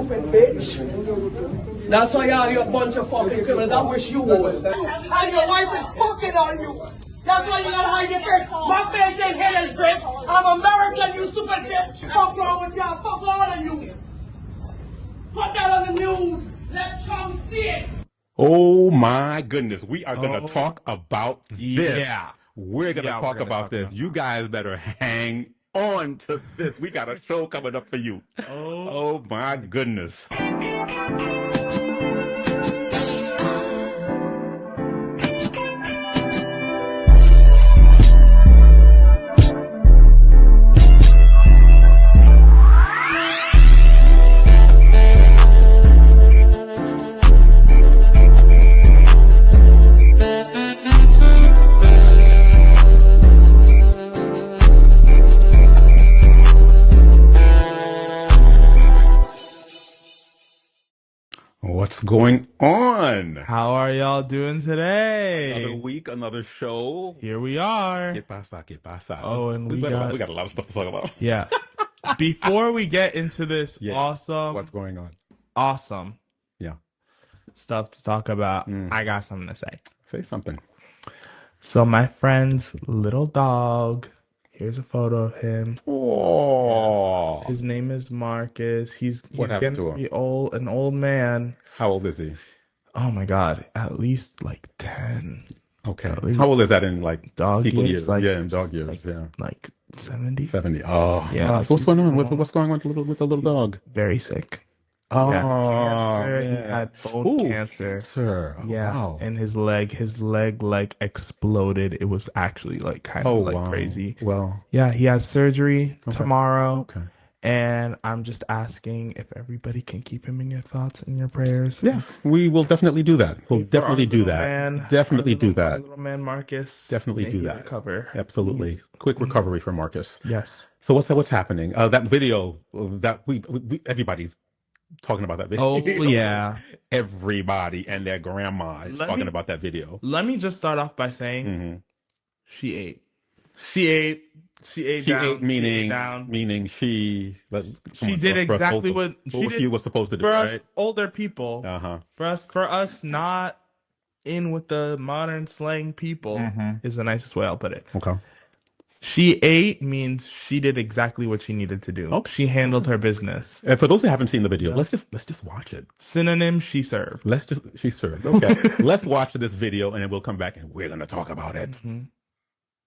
stupid bitch. That's why you're a bunch of fucking criminals. I wish you would. And your wife is fucking on you. That's why you gotta hide your face. My face ain't hidden, bitch. I'm American, you stupid bitch. Fuck wrong with y'all. Fuck all of you. Put that on the news. Let Trump see it. Oh my goodness. We are going to talk about this. Yeah. We're going to talk about this. You guys better hang on to this. We got a show coming up for you. Oh my goodness. What's going on? How are y'all doing today? Another week, another show. Here we are. ¿Qué pasa? ¿Qué pasa? Oh, and we got a lot of stuff to talk about. Yeah. Before we get into this awesome, what's going on? Awesome. Yeah. Stuff to talk about. I got something to say. Say something. So my friend's little dog. Here's a photo of him. Oh. His name is Marcus. He's what happened getting to him? to be an old man. How old is he? Oh my God, at least like 10. Okay. How old is that in like dog people years? years? In dog years. Like 70. 70. Oh. Yeah. So what's going on? What's going on with the little dog? Very sick. Oh. Yeah. Cancer. Yeah. He had bone cancer. Sir. Yeah. Wow. And his leg like exploded. It was actually like kind of like crazy. Well. Yeah. He has surgery tomorrow. Okay. And I'm just asking if everybody can keep him in your thoughts and your prayers. Yes, we will definitely do that. We'll definitely do that. Definitely do that. Little man Marcus. Definitely do that. Recover. Absolutely. Please. Quick recovery for Marcus. Yes. So what's happening? That video that we everybody's talking about that video. Oh yeah. Everybody and their grandma is talking about that video. Let me just start off by saying she ate. She ate meaning she did exactly what she was supposed to do. For right? us older people, for us not in with the modern slang people is the nicest way I'll put it. Okay. She ate means she did exactly what she needed to do. She handled her business. And for those who haven't seen the video, let's just watch it. Synonym: she served. She served. Okay. Let's watch this video and then we'll come back and we're gonna talk about it.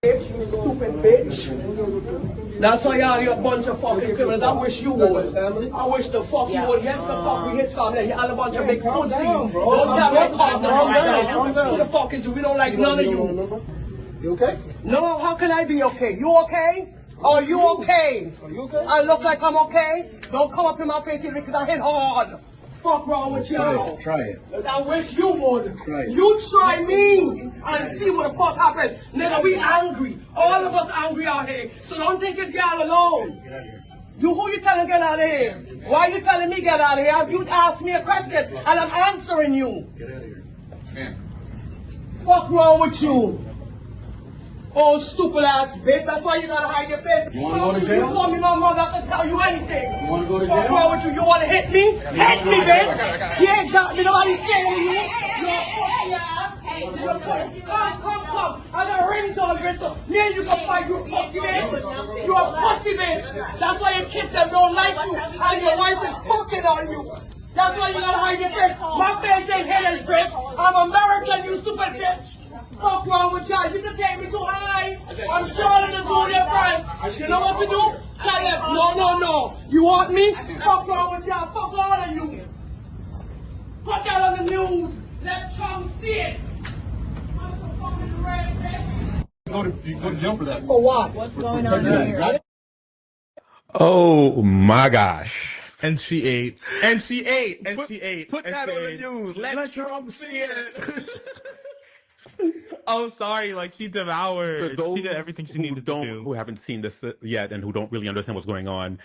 Bitch, you stupid bitch. That's why you're a bunch of fucking criminals. I wish you would. I wish the fuck you would. Yes, the fuck we his family. You're a bunch of big pussy. Don't tell me calm down. Who the fuck is you? We don't like none of you. You okay? No, how can I be okay? You okay? Are you okay? Are you okay? I look like I'm okay? Don't come up in my face here because I hit hard. Fuck wrong with you? Try it. I wish you would. Try it. You try me and see what the fuck happened. Nigga, we angry. All of us angry out here. So don't think it's y'all alone. Get out of here. Who you telling get out of here? Why you telling me get out of here? You asked me a question and I'm answering you. Get out of here. Man. Fuck wrong with you? Oh, stupid ass bitch. That's why you gotta hide your face. You wanna go to jail? You told me no more not to tell you anything. You wanna go to Fuck jail? wrong with you? You wanna hit me? Hit me, bitch. You ain't got me. Nobody's scared of you. You're a pussy ass. Come. I got rings on, bitch. So me and you can fight. You a pussy bitch. You a pussy bitch. That's why your kids them don't like you. And your wife is fucking on you. That's why you gotta hide your face. My face ain't hidden, bitch. I'm American, you stupid bitch. Fuck wrong with y'all? You can take me too high. I'm sure this is all your friends. You know what to do? Tell them, no. You want me? Fuck wrong with y'all? Fuck all of you. Put that on the news. Let Trump see it. I'm so fucking red, bitch. You go to jail for that. For what? What's going on here? Oh my gosh. And she ate. And she ate. Put that on the news. Let Trump see it. Oh, sorry. Like, she devoured. For those She did everything she needed to do. who haven't seen this yet and who don't really understand what's going on,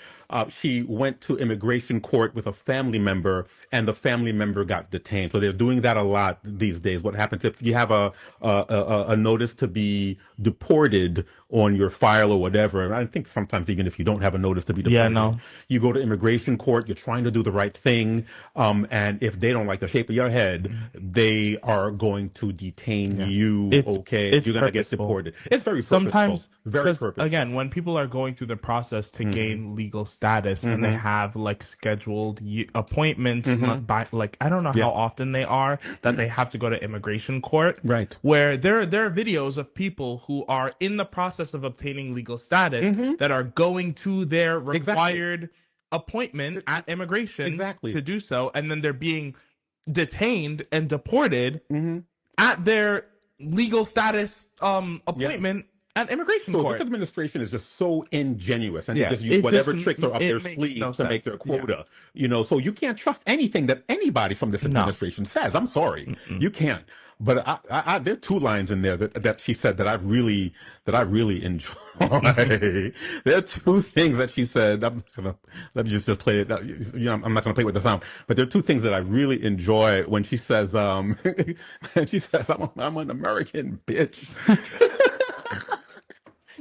she went to immigration court with a family member, and the family member got detained. So they're doing that a lot these days. What happens if you have a notice to be deported on your file or whatever? And I think sometimes even if you don't have a notice to be deported, you go to immigration court. You're trying to do the right thing, and if they don't like the shape of your head, they are going to detain you. You're gonna get deported. It's very purposeful. Sometimes, very purposeful. Again, when people are going through the process to gain legal status and they have like scheduled appointments, by like I don't know how often they are that they have to go to immigration court. Right. Where there are videos of people who are in the process of obtaining legal status that are going to their required appointment at immigration to do so, and then they're being detained and deported at their legal status appointment at immigration court. This administration is just so ingenuous, and they just use whatever tricks are up their sleeves to make their quota. You know, so you can't trust anything that anybody from this administration says. I'm sorry, you can't. But there are two lines in there that she said that I really enjoy. There are two things that she said. Let me just play it. You know, I'm not going to play with the sound. But there are two things that I really enjoy when she says, I'm an American bitch.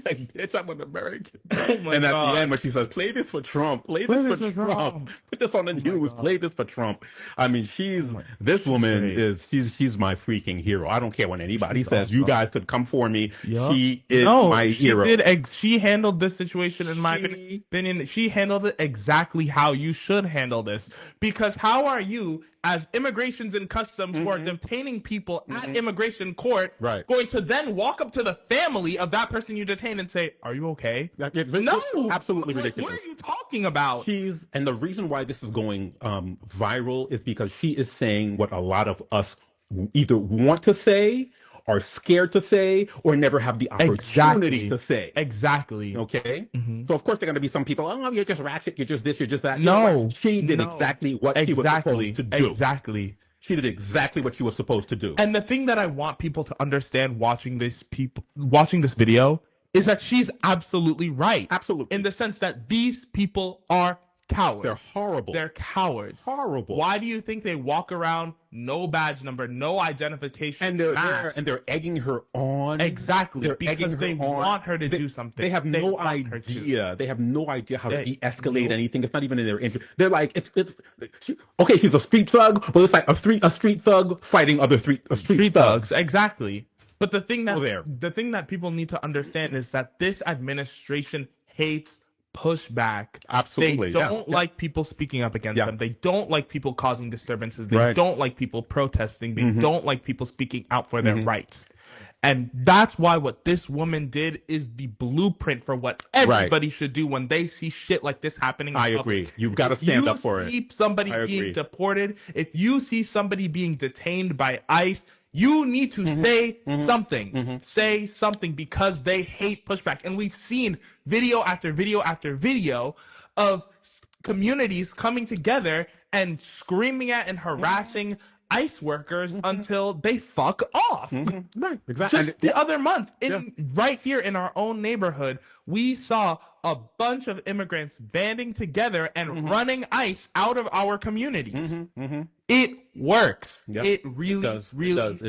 Like, bitch, I'm an American. And at the end, when she says, play this for Trump, play this for Trump, put this on the news, play this for Trump. I mean, she's my freaking hero. I don't care what anybody says. Awesome. You guys could come for me. She is my hero. She handled this situation, in my opinion, she handled it exactly how you should handle this. Because how are you, as immigrations and customs who are detaining people at immigration court, going to then walk up to the family of that person you detained and say, are you okay? No! Absolutely ridiculous. What are you talking about? And the reason why this is going viral is because she is saying what a lot of us either want to say, are scared to say, or never have the opportunity to say. Exactly. Okay? So, of course, there are going to be some people, oh, you're just ratchet, you're just this, you're just that. No. She did exactly what she was supposed to do. Exactly. She did exactly what she was supposed to do. And the thing that I want people to understand watching this video is that she's absolutely right. Absolutely. In the sense that these people are cowards. They're horrible. They're cowards. Horrible. Why do you think they walk around, no badge number, no identification, and they're egging her on? Exactly. Because they want her to do something. They have no idea. They have no idea how to de-escalate anything. It's not even in their interest. They're like, okay, she's a street thug, but it's like a street thug fighting other street thugs. Exactly. But the thing that people need to understand is that this administration hates pushback. Absolutely. They don't like people speaking up against them. They don't like people causing disturbances. They don't like people protesting. They don't like people speaking out for their rights. And that's why what this woman did is the blueprint for what everybody should do when they see shit like this happening in public. Agree. You've got to stand up for it. If you see somebody being deported, if you see somebody being detained by ICE, you need to say something. Say something, because they hate pushback. And we've seen video after video after video of communities coming together and screaming at and harassing ICE workers until they fuck off. Right, exactly. Just the other month, right here in our own neighborhood, we saw a bunch of immigrants banding together and running ICE out of our communities. It works. It really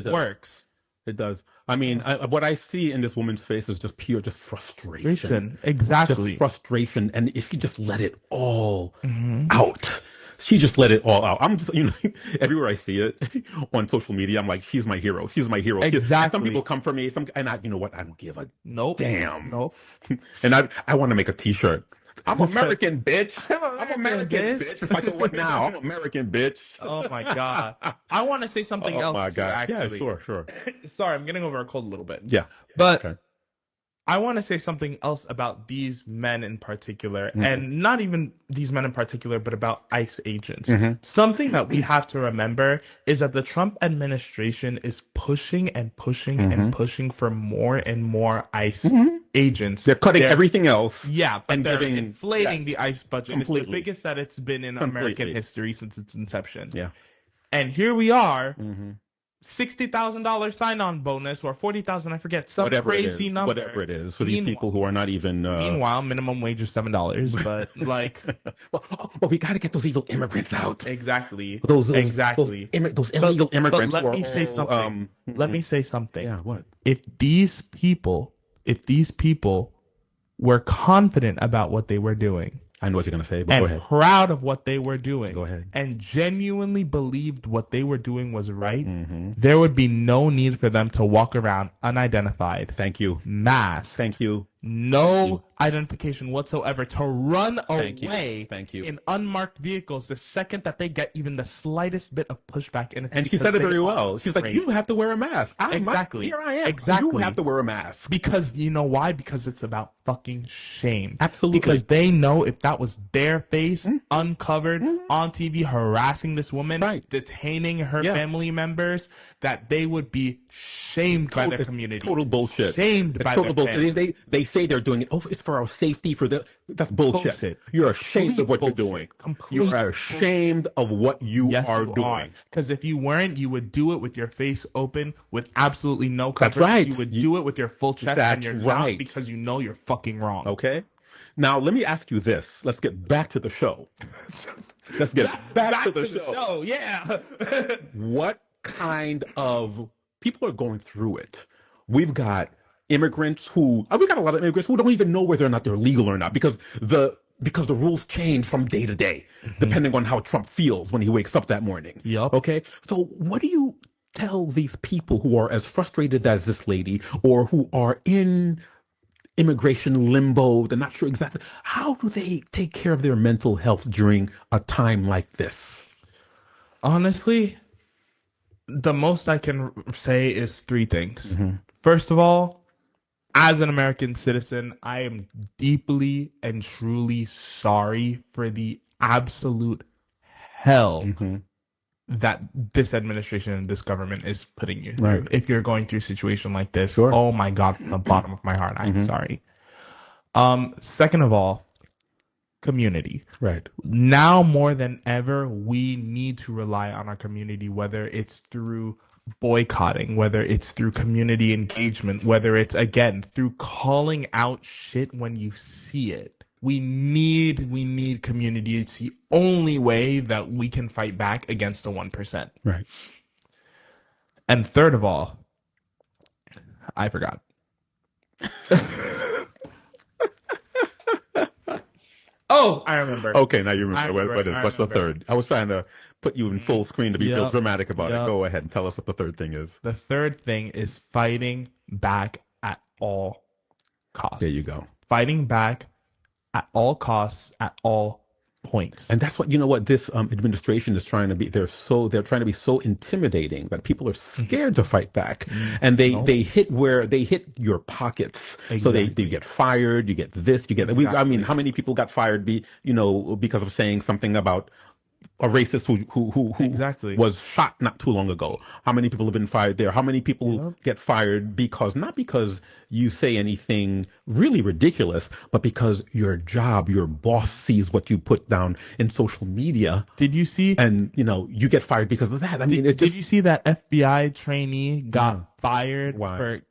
works. It does. I mean, what I see in this woman's face is just pure frustration. Exactly. Just frustration. And if you just let it all out. She just let it all out. I'm just, everywhere I see it on social media, I'm like, she's my hero. She's my hero. Exactly. Some people come for me, you know what? I don't give a damn. Nope. And I want to make a T-shirt. I'm American, bitch. I'm American, bitch. It's like, what now? I'm American, bitch. Oh my God. I want to say something else. Oh my God. Actually. Yeah, sure. Sorry, I'm getting over a cold a little bit. Yeah. But I want to say something else about these men in particular, and not even these men in particular, but about ICE agents. Something that we have to remember is that the Trump administration is pushing and pushing and pushing for more and more ICE agents. They're cutting everything else. Yeah, but they're inflating the ICE budget. Completely. It's the biggest that it's been in American history since its inception. Yeah. And here we are, $60,000 sign-on bonus or $40,000, I forget, some crazy number. Whatever it is for these people who are not even. Meanwhile, minimum wage is $7, but like, well, we got to get those evil immigrants out. Exactly. Those illegal immigrants. But let me say something. Let me say something. Yeah. What? If these people were confident about what they were doing, I know what you're going to say, but go ahead. Proud of what they were doing. Go ahead. And genuinely believed what they were doing was right, there would be no need for them to walk around unidentified. Thank you. Masked. Thank you. No identification whatsoever to run away Thank you. in unmarked vehicles the second that they get even the slightest bit of pushback. And she said it very well. She's like, you have to wear a mask. Exactly. Here I am. Exactly. You have to wear a mask. Because you know why? Because it's about fucking shame. Absolutely. Because they know if that was their face uncovered on TV harassing this woman, detaining her family members, that they would be shamed by their community. Total bullshit. Shamed by their family. They say they're doing it. Oh, it's for our safety. That's bullshit. You're ashamed of what you're doing. You are ashamed of what you are doing. Because if you weren't, you would do it with your face open, with absolutely no coverage. That's right. You would do it with your full chest, and you're not, because you know you're fucking wrong. Okay. Now let me ask you this. Let's get back to the show. Let's get back to the show. Yeah. What kind of people are going through it? We've got immigrants we got a lot of immigrants who don't even know whether or not they're legal or not, because the rules change from day to day, depending on how Trump feels when he wakes up that morning. Yep. Okay. So what do you tell these people who are as frustrated as this lady, or who are in immigration limbo? They're not sure exactly. How do they take care of their mental health during a time like this? Honestly, the most I can say is three things. First of all, as an American citizen, I am deeply and truly sorry for the absolute hell that this administration and this government is putting you through. Right. If you're going through a situation like this, oh my God, from the bottom of my heart, I'm sorry. Second of all, community. Right. Now more than ever, we need to rely on our community, whether it's through boycotting, whether it's through community engagement, whether it's, again, through calling out shit when you see it. We need community. It's the only way that we can fight back against the 1%. Right. And third of all, I forgot. Oh, I remember. Okay, now you remember. What's the third? I was trying to put you in full screen to be real dramatic about it. Go ahead and tell us what the third thing is. The third thing is fighting back at all costs. There you go. Fighting back at all costs, at all points. And that's what, this administration is trying to be. They're trying to be so intimidating that people are scared to fight back. And they hit your pockets. Exactly. So they get fired, you get this, you get that. I mean, how many people got fired because of saying something about a racist who was shot not too long ago? How many people have been fired there? How many people get fired not because you say anything really ridiculous, but because your boss sees what you put down in social media? Did you see? And you get fired because of that. I mean, did you see that FBI trainee got fired for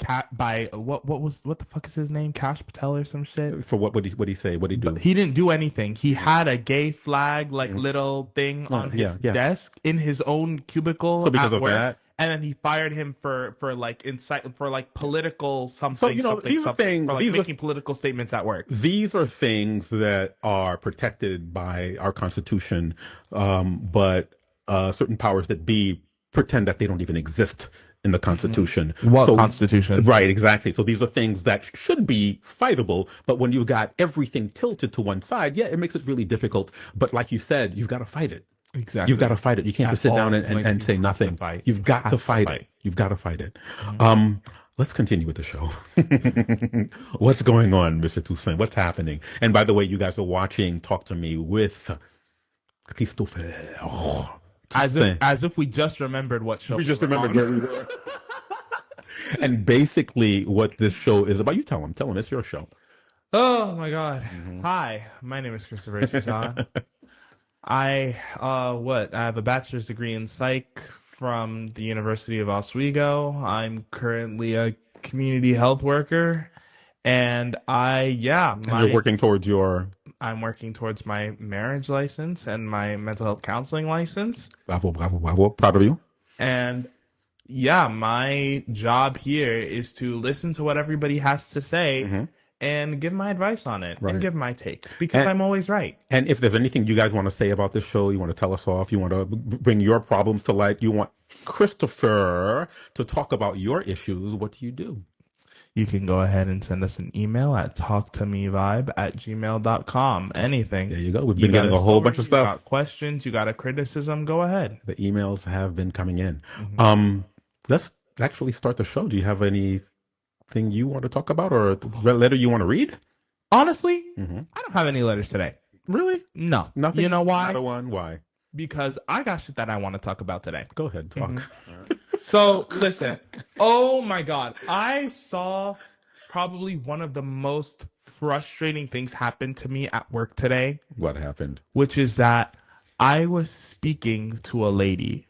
what the fuck is his name? Cash Patel or some shit? For what? What did he say? What did he do? But he didn't do anything. He had a gay flag little thing on his desk in his own cubicle. So because of that. And then he fired him for political something. So these are things, for making political statements at work. These are things that are protected by our Constitution, but certain powers that be pretend that they don't even exist in the Constitution. What Constitution? Right, exactly. So these are things that should be fightable, but when you've got everything tilted to one side, it makes it really difficult. But like you said, you've got to fight it. Exactly. You've got to fight it. You can't just sit down and say nothing. You've got to fight it. You've got to fight it. Let's continue with the show. What's going on, Mr. Toussaint? What's happening? And by the way, you guys are watching Talk to Me with Christopher. As if we just remembered what show we just remembered where we were. And basically what this show is about. You tell them. It's your show. Oh, my God. Hi, my name is Christopher Toussaint. I have a bachelor's degree in psych from the University of Oswego. I'm currently a community health worker, and you're working towards your... I'm working towards my marriage license and my mental health counseling license. Bravo, bravo, bravo. Proud of you. And my job here is to listen to what everybody has to say and give my advice on it and give my takes, because I'm always right. And if there's anything you guys want to say about this show, you want to tell us off, you want to bring your problems to light, you want Christopher to talk about your issues, what do you do? You can go ahead and send us an email at talktomevibe@gmail.com. Anything. There you go. We've been getting a whole bunch of stuff. You got questions, you got a criticism, go ahead. The emails have been coming in. Let's actually start the show. Do you have anything you want to talk about, or a letter you want to read? Honestly, I don't have any letters today. Really? No. Nothing? You know why? Not a one. Why? Because I got shit that I want to talk about today. Go ahead, talk. So, listen. Oh, my God. I saw probably one of the most frustrating things happen to me at work today. What happened? Which is that I was speaking to a lady,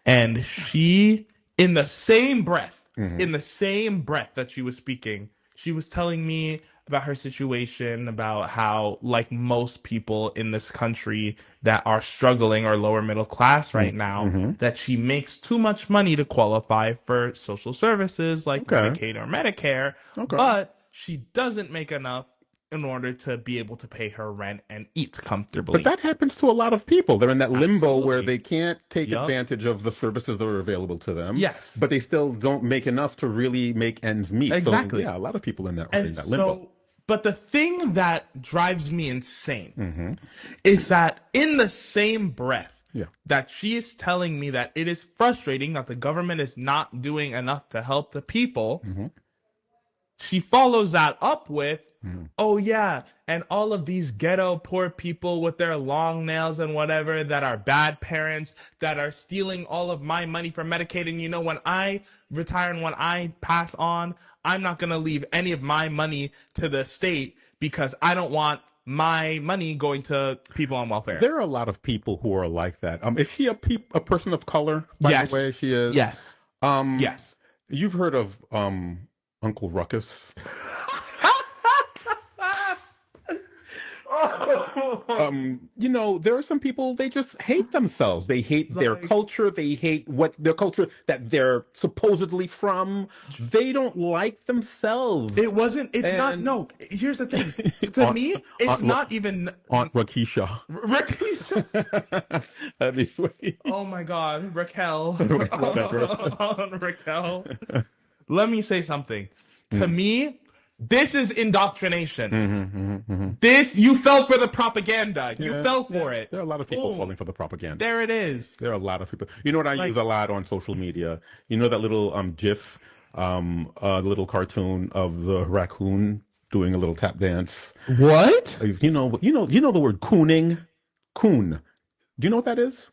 and she, in the same breath that she was speaking, she was telling me about her situation, about how, like most people in this country that are struggling or lower middle class right now, that she makes too much money to qualify for social services like Medicaid or Medicare, but she doesn't make enough in order to be able to pay her rent and eat comfortably. But that happens to a lot of people. They're in that limbo where they can't take advantage of the services that are available to them. Yes. But they still don't make enough to really make ends meet. Exactly. So, a lot of people in that limbo. But the thing that drives me insane is that in the same breath that she is telling me that it is frustrating that the government is not doing enough to help the people, she follows that up with, oh yeah, and all of these ghetto poor people with their long nails and whatever that are bad parents that are stealing all of my money from Medicaid. And when I retire and when I pass on, I'm not going to leave any of my money to the state because I don't want my money going to people on welfare. There are a lot of people who are like that. Is she a person of color, by the way? She is? Yes. Yes. You've heard of Uncle Ruckus? There are some people, they just hate themselves. They hate their culture. They hate their culture that they're supposedly from. They don't like themselves. Here's the thing. To me, it's not even Aunt Rakisha. Oh my God, Raquel. Raquel. Let me say something. To me, this is indoctrination. You fell for the propaganda. You fell for it. There are a lot of people falling for the propaganda. There it is. There are a lot of people. You know what I use a lot on social media? You know that little GIF, little cartoon of the raccoon doing a little tap dance. What? You know the word cooning? Coon. Do you know what that is?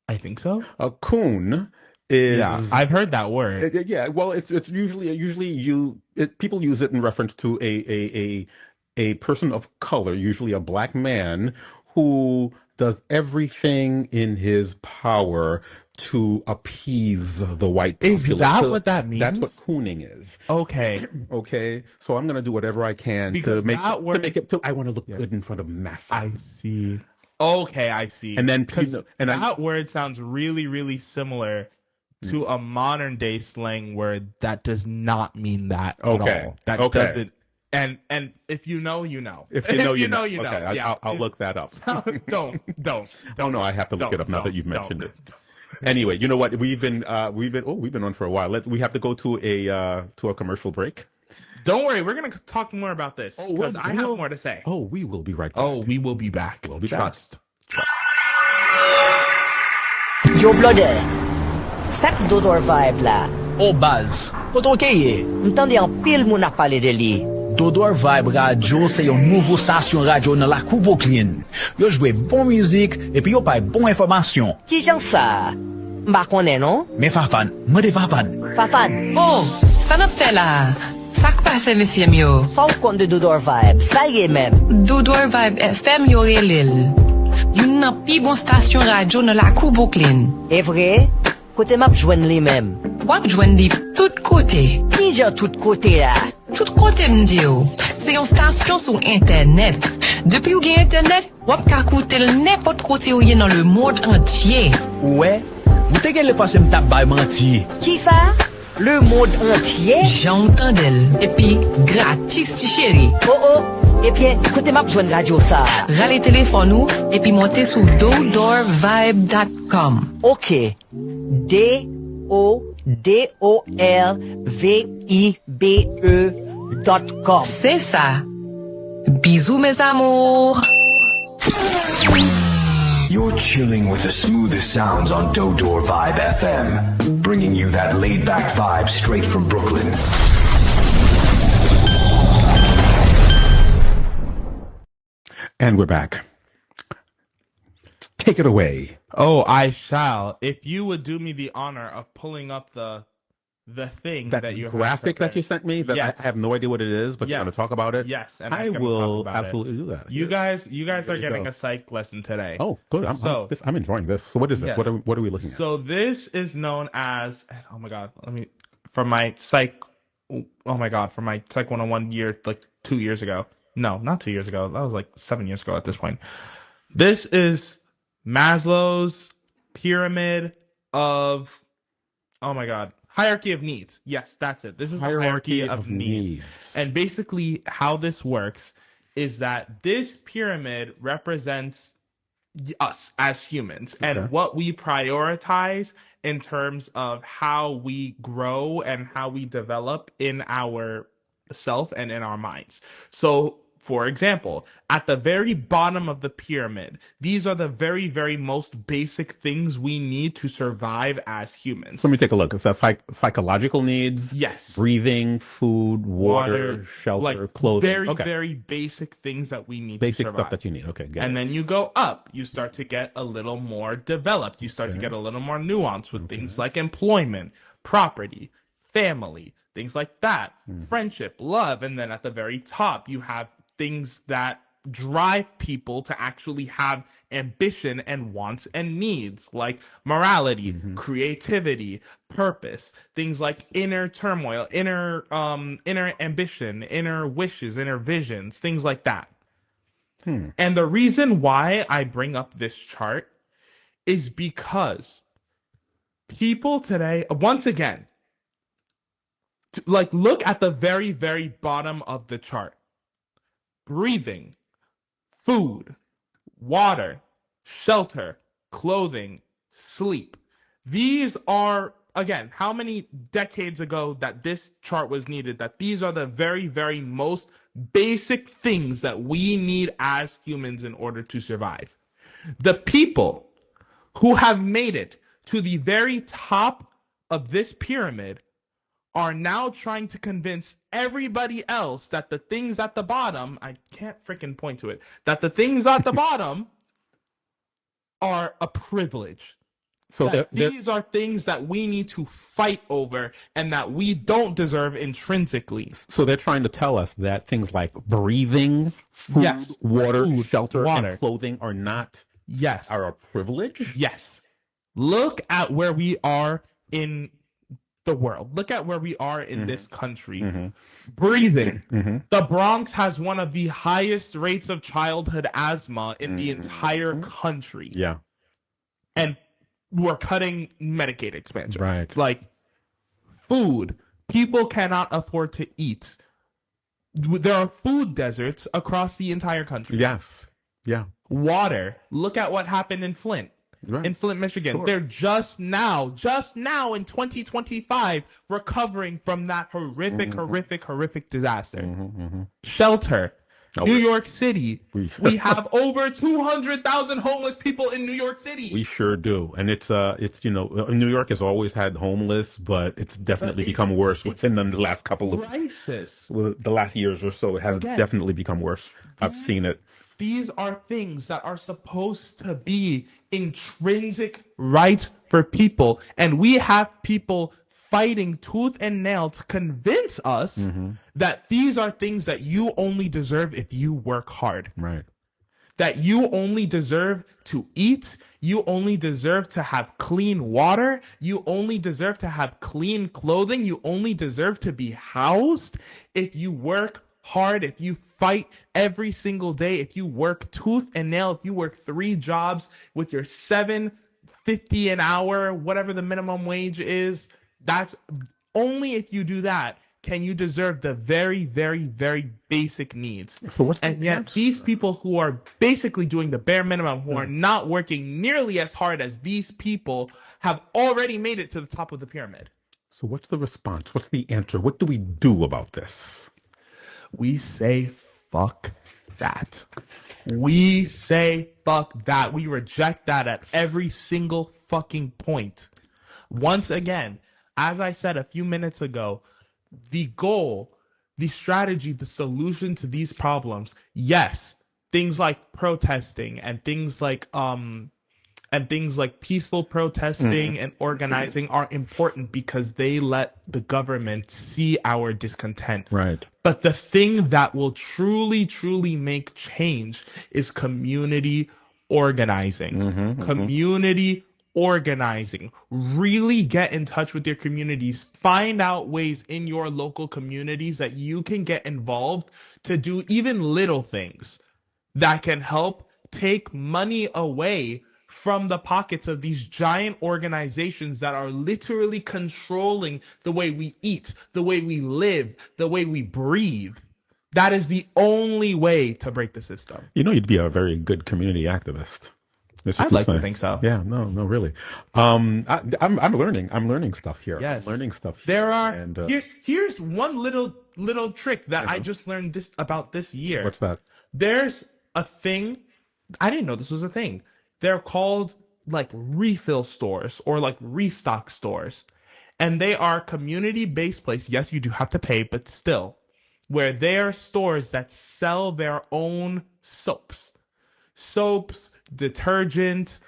I think so. A coon is... Yeah, I've heard that word. Well, it's usually people use it in reference to a person of color, usually a black man, who does everything in his power to appease the white populace. Is that what that means? That's what cooning is. Okay. So I'm gonna do whatever I can to make it. I want to look good in front of masses. I see. Okay, I see. And then that word sounds really, really similar to a modern day slang word that does not mean that at all. That doesn't. And if you know, you know. If you know, you know. You know. Okay, I'll look that up. Don't. Oh no, I have to look it up now that you've mentioned it. Anyway, you know what? We've been on for a while. We have to go to a commercial break. Don't worry, we're gonna talk more about this because I have more to say. Oh, we will be right back. We will be back. We'll be Trust. Yo, brother. Sak Dodor vibe la. O Baz, koto keye? M'tande an pil moun a pale de li. Dodor Vibe Radio se yon nouvo stasyon radio nan la Kouboklin. Yo jwe bon müzik epi yo pay bon informasyon. Ki jan sa? Mba konen, non? Men Fafan, mwen de Fafan. Fafan. Oh, sa nap fe la? Sak pase, mesye myo? Sa ou kon de Dodor Vibe, sa ye men. Dodor Vibe FM yo relil. yon nan pi bon stasyon radyo nan la kou Brooklyn. E vre, kote map jwen li mem. Wap jwen li tout kote. Ki jan tout kote la? Tout kote mdi yo. Se yon stasyon sou internet. Depi ou gen internet, wap ka koute n'importe kote ou ye nan le monde entier. Ouais, vous te gen le passe m'tap bay manti. Ki sa? Le monde entier? J'entends d'elle. Et puis, gratis ti chéri. Oh, et puis, kote map jwen radio sa. Rale téléphone ou, et puis monte sou dodorvibe.com. Ok. DODORVIBE.com. C'est ça. Bisous mes amours. You're chilling with the smoothest sounds on Dodor Vibe FM, bringing you that laid-back vibe straight from Brooklyn. And we're back. Take it away. Oh, I shall. If you would do me the honor of pulling up the thing that you graphic that you sent me that yes. I have no idea what it is, but yes. You're going to talk about it. Yes, and I will absolutely do that. You guys are getting a psych lesson today. Oh, good. I'm enjoying this. So what is this? Yes. What are we looking at? So this is known as oh my god. From my psych 101 year like 2 years ago. No, not 2 years ago. That was like 7 years ago at this point. This is Maslow's pyramid of hierarchy of needs. Yes, that's it. This is the hierarchy of needs. And basically how this works is that this pyramid represents us as humans and what we prioritize in terms of how we grow and how we develop in our self and in our minds. So, for example, at the very bottom of the pyramid, these are the very, very most basic things we need to survive as humans. Let me take a look. Is that psychological needs? Yes. Breathing, food, water, shelter, clothing. Very, very basic things that we need to survive. Basic stuff that you need. Okay, good. And then you go up. You start to get a little more developed. You start to get a little more nuanced with things like employment, property, family, things like that, friendship, love. And then at the very top, you have things that drive people to actually have ambition and wants and needs, like morality, creativity, purpose, things like inner turmoil, inner ambition, inner wishes, inner visions, things like that. And the reason why I bring up this chart is because people today, once again, like look at the very, very bottom of the chart. Breathing, food, water, shelter, clothing, sleep. These are, again, how many decades ago that this chart was needed, that these are the very, very most basic things that we need as humans in order to survive. The people who have made it to the very top of this pyramid are now trying to convince everybody else that the things at the bottom, I can't freaking point to it, that the things at the bottom are a privilege. So these are things that we need to fight over and that we don't deserve intrinsically. So they're trying to tell us that things like breathing, food, water, shelter, and clothing are not are a privilege? Yes. Look at where we are in the world. Look at where we are in this country. Breathing. The Bronx has one of the highest rates of childhood asthma in the entire country. Yeah. And we're cutting Medicaid expansion. Right. Like food. People cannot afford to eat. There are food deserts across the entire country. Yes. Yeah. Water. Look at what happened in Flint. Right. In Flint, Michigan. Sure. They're just now in 2025 recovering from that horrific disaster. Shelter. New York City. We have over 200,000 homeless people in New York City. We sure do. And it's New York has always had homeless, but it's definitely become worse within the last couple of crisis. The last years or so, it has definitely become worse. I've seen it. These are things that are supposed to be intrinsic rights for people. And we have people fighting tooth and nail to convince us that these are things that you only deserve if you work hard. Right. that you only deserve to eat, you only deserve to have clean water, you only deserve to have clean clothing, you only deserve to be housed if you work hard, if you fight every single day, if you work tooth and nail, if you work 3 jobs with your $7.50 an hour, whatever the minimum wage is. That's only if you do that can you deserve the very, very, very basic needs. So what's and yet these people who are basically doing the bare minimum, who are not working nearly as hard as these people, have already made it to the top of the pyramid. So what's the response? What's the answer? What do we do about this? We say fuck that. We say fuck that. We reject that at every single fucking point. Once again, as I said a few minutes ago, the goal, the strategy, the solution to these problems, yes, things like protesting and things like peaceful protesting and organizing are important because they let the government see our discontent. Right. But the thing that will truly, truly make change is community organizing. Community organizing. Really get in touch with your communities. Find out ways in your local communities that you can get involved to do even little things that can help take money away from the pockets of these giant organizations that are literally controlling the way we eat, the way we live, the way we breathe. That is the only way to break the system. You know, you'd be a very good community activist. I'd like to think so. Yeah, no, really. I'm learning stuff here. Yes. I'm learning stuff here. There are, here's one little trick that I just learned about this year. What's that? There's a thing, I didn't know this was a thing. They're called like refill stores or like restock stores. And they are community-based places. Yes, you do have to pay, but still. Where they are stores that sell their own soaps, detergent,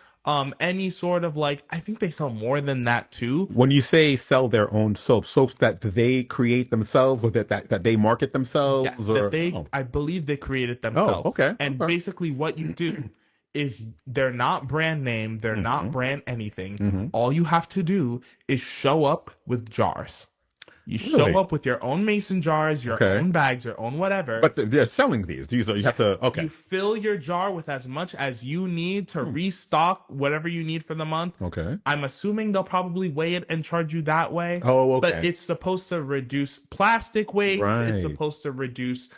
any sort of like, I think they sell more than that too. When you say sell their own soaps that they create themselves or that they market themselves? Yes, I believe they created themselves. Oh, okay. And basically what you do is they're not brand name, they're not brand anything. All you have to do is show up with jars. You show up with your own mason jars, your own bags, your own whatever. But they're selling these. These are, you have to, You fill your jar with as much as you need to restock whatever you need for the month. Okay. I'm assuming they'll probably weigh it and charge you that way. Oh, okay. But it's supposed to reduce plastic waste. Right. It's supposed to reduce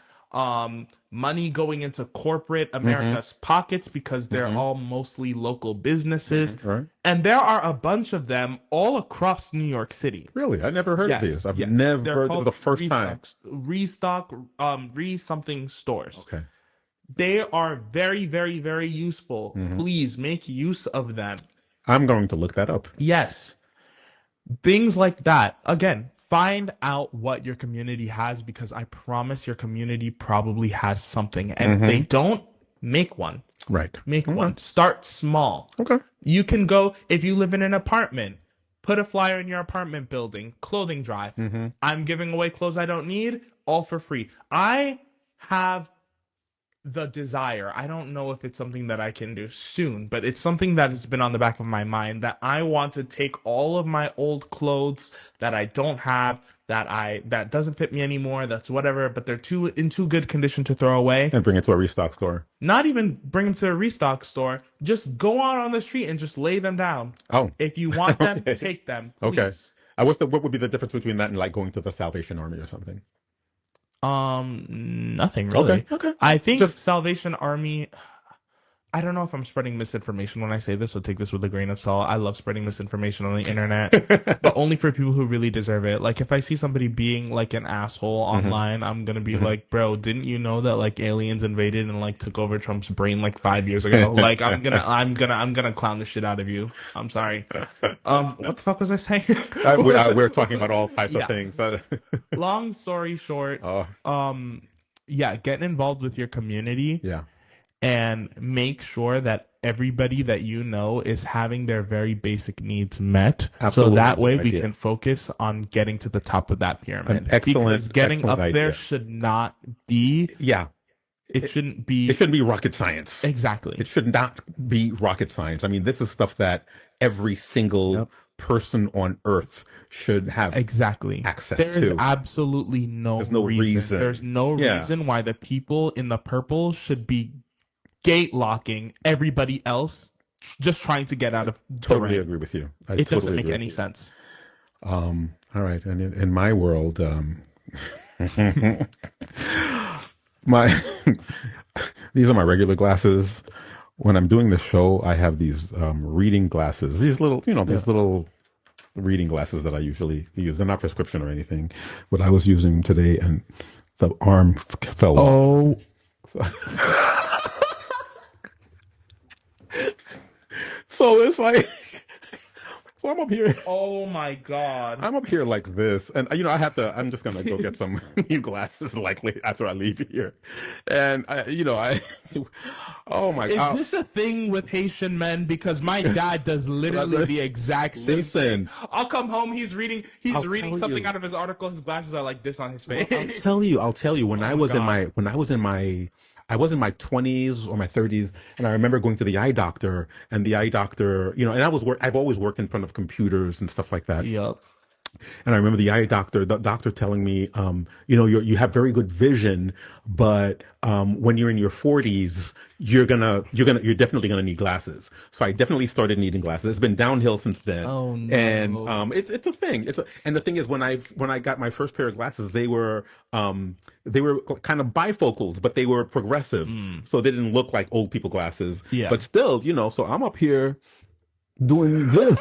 money going into corporate America's pockets because they're all mostly local businesses. Right. And there are a bunch of them all across New York City. Really? I never heard of these. I've never heard of the first time. Restock, re-something stores. Okay. They are very, very, very useful. Please make use of them. I'm going to look that up. Yes. Things like that. Again, find out what your community has because I promise your community probably has something. And if they don't, make one. Right. Make one. Start small. Okay. You can go, if you live in an apartment, put a flyer in your apartment building, clothing drive. I'm giving away clothes I don't need, all for free. I have the desire. I don't know if it's something that I can do soon, but it's something that has been on the back of my mind that I want to take all of my old clothes that I don't have, that doesn't fit me anymore, that's whatever, but they're in too good condition to throw away. And bring it to a restock store. Not even bring them to a restock store. Just go out on the street and just lay them down. Oh. If you want them, take them. Please. Okay. What would be the difference between that and like going to the Salvation Army or something? Nothing really. Okay. I think Salvation Army, I don't know if I'm spreading misinformation when I say this, so take this with a grain of salt. I love spreading misinformation on the internet, but only for people who really deserve it. Like if I see somebody being like an asshole online, I'm gonna be like, bro, didn't you know that like aliens invaded and like took over Trump's brain like 5 years ago? Like I'm gonna clown the shit out of you. I'm sorry. What the fuck was I saying? We're talking about all types of things. Long story short, get involved with your community. Yeah. And make sure that everybody that you know is having their very basic needs met. Absolutely. So that way we can focus on getting to the top of that pyramid. Because getting up there should not be It shouldn't be. It shouldn't be rocket science. Exactly. It should not be rocket science. I mean, this is stuff that every single person on Earth should have access to. There's absolutely no reason. There's no reason why the people in the purple should be gate locking everybody else just trying to get out of Totally agree with you. It doesn't make any sense. All right. And in my world, these are my regular glasses. When I'm doing the show, I have these reading glasses. These little, these little reading glasses that I usually use. They're not prescription or anything, but I was using them today, and the arm fell off. So it's like, so I'm up here. Oh my God. I'm up here like this. And, I'm just going to go get some new glasses likely after I leave here. And, oh my God. Is this a thing with Haitian men? Because my dad does literally the exact same thing. I'll come home, he's reading something out of his article, his glasses are like this on his face. Well, I'll tell you, when I was in my 20s or my 30s, and I remember going to the eye doctor, and the eye doctor, and I've always worked in front of computers and stuff like that. Yep. And I remember the doctor telling me, you have very good vision, but when you're in your 40s, you're definitely gonna need glasses. So I definitely started needing glasses. It's been downhill since then. Oh no. And it's a thing. And the thing is, when I got my first pair of glasses, they were kind of bifocals, but they were progressive, so they didn't look like old people glasses. Yeah. But still, so I'm up here doing this.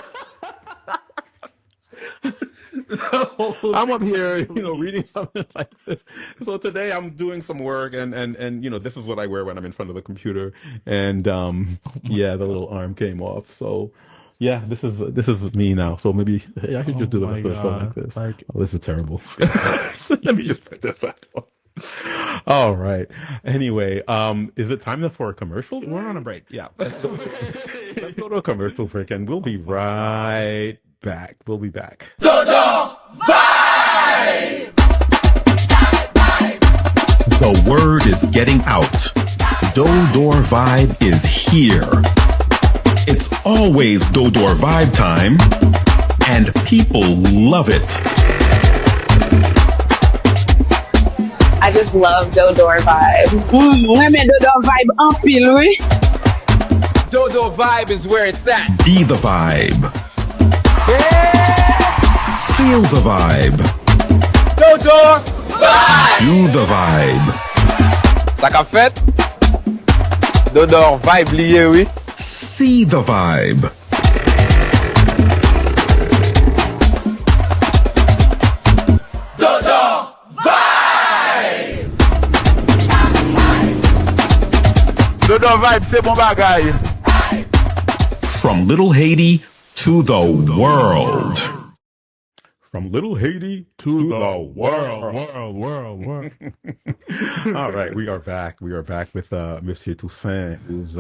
I'm up here, reading something like this. So today I'm doing some work, and this is what I wear when I'm in front of the computer. And the little arm came off. So yeah, this is me now. So maybe I should just do the show like this. This is terrible. Let me just put this back on. All right. Anyway, is it time for a commercial? We're on a break. Yeah. Let's go to a commercial break, and we'll be right back. We'll be back. Dodo Vibe! The word is getting out. Dodor Vibe is here. It's always Dodor Vibe time, and people love it. I just love Dodor Vibe. Dodor Vibe en pile, oui. Dodo Vibe is where it's at. Be the vibe. Feel the vibe. Dodo Vibe! Do the vibe. Ça qu'a fait? Dodo Vibe lié, oui. See the vibe. Dodo Vibe! Dodo Vibe, c'est bon bagay. From Little Haiti to the world. From Little Haiti to the world. All right, we are back. We are back with Monsieur Toussaint, who's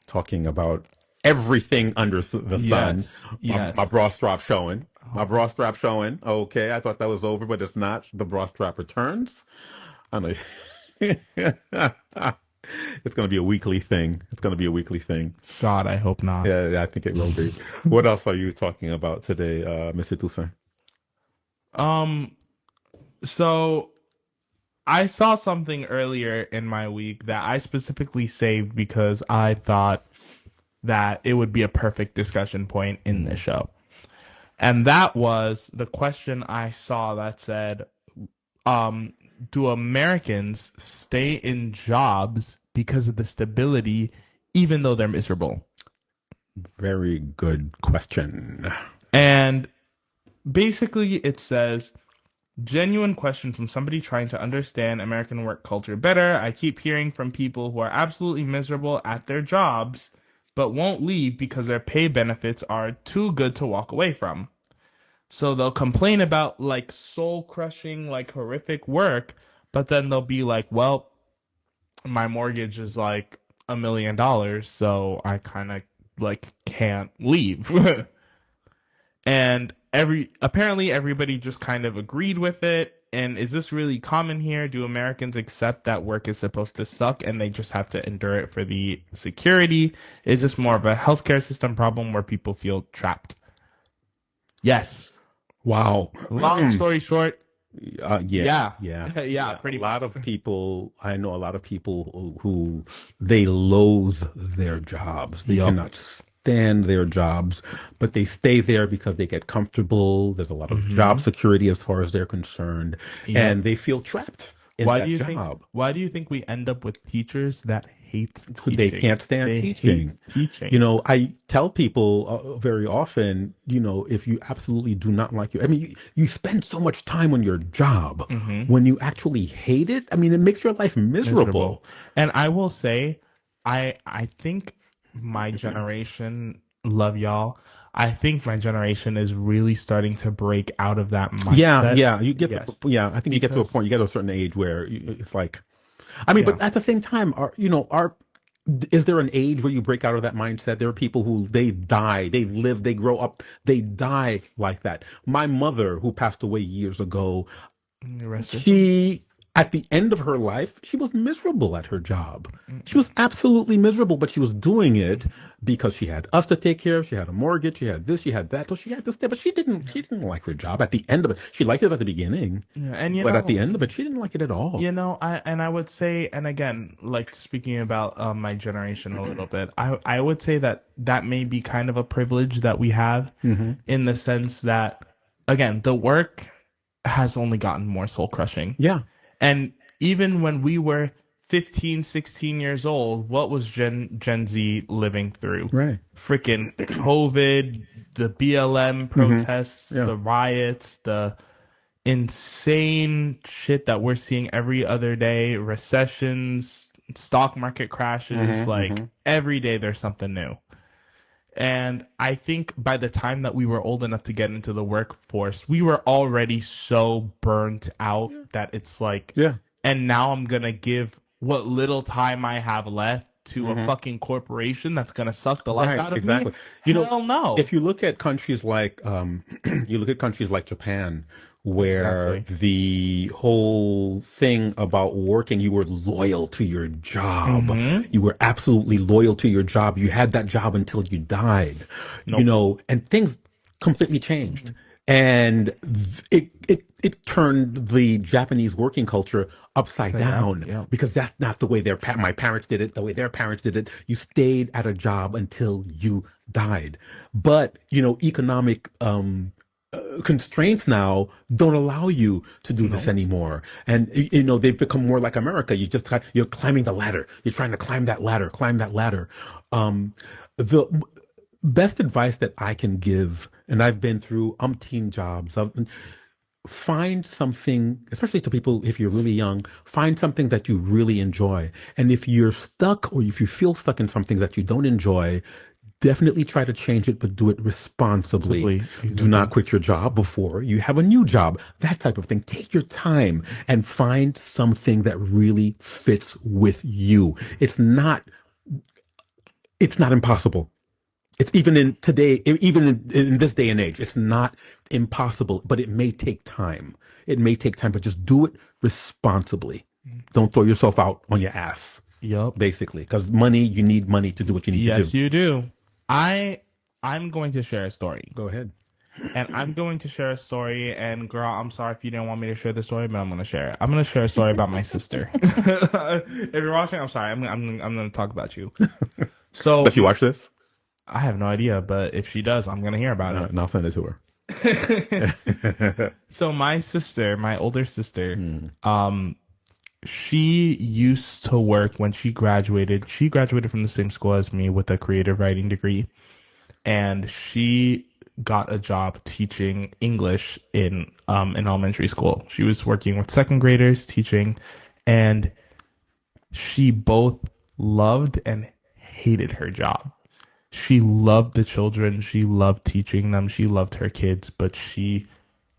talking about everything under the sun. Yes. My bra strap showing. Okay, I thought that was over, but it's not. The bra strap returns. I know. It's going to be a weekly thing. God, I hope not. Yeah, I think it will be. What else are you talking about today, Mr. Toussaint? So I saw something earlier in my week that I specifically saved because I thought that it would be a perfect discussion point in this show. And that was the question I saw that said, do Americans stay in jobs because of the stability, even though they're miserable? Very good question. And basically it says, genuine question from somebody trying to understand American work culture better. I keep hearing from people who are absolutely miserable at their jobs, but won't leave because their pay benefits are too good to walk away from. So they'll complain about like soul crushing, like horrific work, but then they'll be like, well, my mortgage is like $1 million, so I kind of like can't leave. And apparently everybody just kind of agreed with it. And is this really common here? Do Americans accept that work is supposed to suck and they just have to endure it for the security? Is this more of a healthcare system problem where people feel trapped? Yes. Wow. Long story short. Yeah. Pretty much. A lot of people, I know a lot of people who they loathe their jobs. They cannot stand their jobs, but they stay there because they get comfortable. There's a lot of job security as far as they're concerned, and they feel trapped in that job. Why do you think we end up with teachers that hate teaching? They can't stand teaching. You know, I tell people very often, you know, if you absolutely do not like you spend so much time on your job. When you actually hate it, I mean, it makes your life miserable. And I will say, I think my generation, love y'all, I think my generation is really starting to break out of that mindset. You get I think you get to a point, you get to a certain age where it's like, I mean, but at the same time, is there an age where you break out of that mindset? There are people who they live, they grow up, they die like that. My mother, who passed away years ago, she, at the end of her life, she was miserable at her job. She was absolutely miserable, but she was doing it because she had us to take care of. She had a mortgage. She had this. She had that. So she had this, but she didn't like her job. At the end of it, she liked it at the beginning, but at the end of it, she didn't like it at all. You know, I would say, and again, like speaking about my generation a little bit, I would say that may be kind of a privilege that we have in the sense that, again, the work has only gotten more soul crushing. Yeah. And even when we were 15, 16 years old, what was Gen Z living through? Right. Freaking COVID, the BLM protests, the riots, the insane shit that we're seeing every other day, recessions, stock market crashes, every day there's something new. And I think by the time that we were old enough to get into the workforce, we were already so burnt out that it's like, and now I'm going to give what little time I have left to a fucking corporation that's going to suck the life out of me. Hell no. If you look at countries like, Japan, where the whole thing about working, you were loyal to your job. You were absolutely loyal to your job. You had that job until you died, you know, and things completely changed. And it turned the Japanese working culture upside down because that's not the way my parents did it, the way their parents did it. You stayed at a job until you died. But, you know, economic constraints now don't allow you to do this anymore. And, you know, they've become more like America. You're climbing the ladder. You're trying to climb that ladder. The best advice that I can give, and I've been through umpteen jobs, find something, especially to people, if you're really young, find something that you really enjoy. And if you're stuck or if you feel stuck in something that you don't enjoy, definitely try to change it, but do it responsibly. Do not quit your job before you have a new job. That type of thing. Take your time and find something that really fits with you. It's not impossible. It's even in this day and age, it's not impossible, but it may take time. But just do it responsibly. Don't throw yourself out on your ass. Basically, because you need money to do what you need to do. Yes, you do. I'm going to share a story. Go ahead. And I'm going to share a story, and girl, I'm sorry if you didn't want me to share the story, but I'm going to share it. I'm going to share a story about my sister. If you're watching, I'm sorry. I'm going to talk about you. So, does she watch this? I have no idea, but if she does, I'm going to hear about it. And I'll send it to her. So my sister, my older sister, she used to work when she graduated. She graduated from the same school as me with a creative writing degree. And she got a job teaching English in elementary school. She was working with second graders teaching, and she both loved and hated her job. She loved the children. She loved teaching them. She loved her kids, but she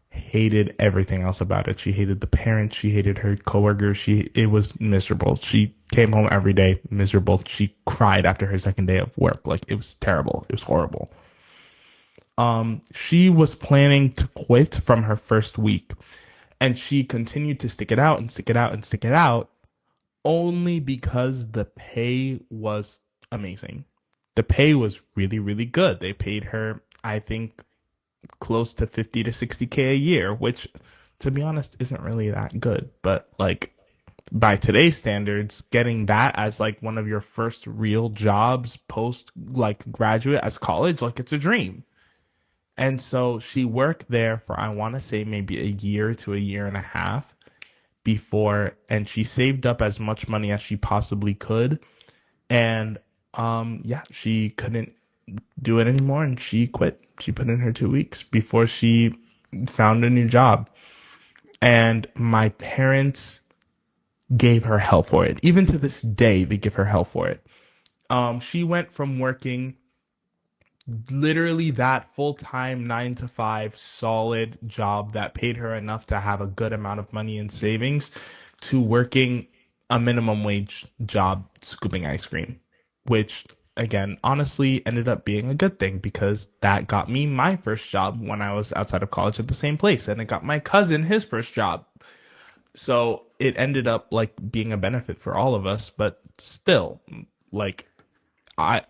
hated everything else about it. She hated the parents. She hated her coworkers. It was miserable. She came home every day miserable. She cried after her second day of work. Like, it was terrible. It was horrible. She was planning to quit from her first week. And she continued to stick it out and stick it out and stick it out only because the pay was amazing. The pay was really, really good. They paid her, I think, close to 50 to 60K a year, which, to be honest, isn't really that good. But, like, by today's standards, getting that as, like, one of your first real jobs post, like, graduate as college, like, it's a dream. And so she worked there for, I want to say, maybe a year to a year and a half before, and she saved up as much money as she possibly could. And, she couldn't do it anymore, and she quit. She put in her 2 weeks before she found a new job. And my parents gave her hell for it. Even to this day, they give her hell for it. She went from working literally that full-time 9 to 5 solid job that paid her enough to have a good amount of money in savings to working a minimum wage job scooping ice cream, which again honestly ended up being a good thing because that got me my first job when I was outside of college at the same place, and it got my cousin his first job. So it ended up like being a benefit for all of us, but still, like, I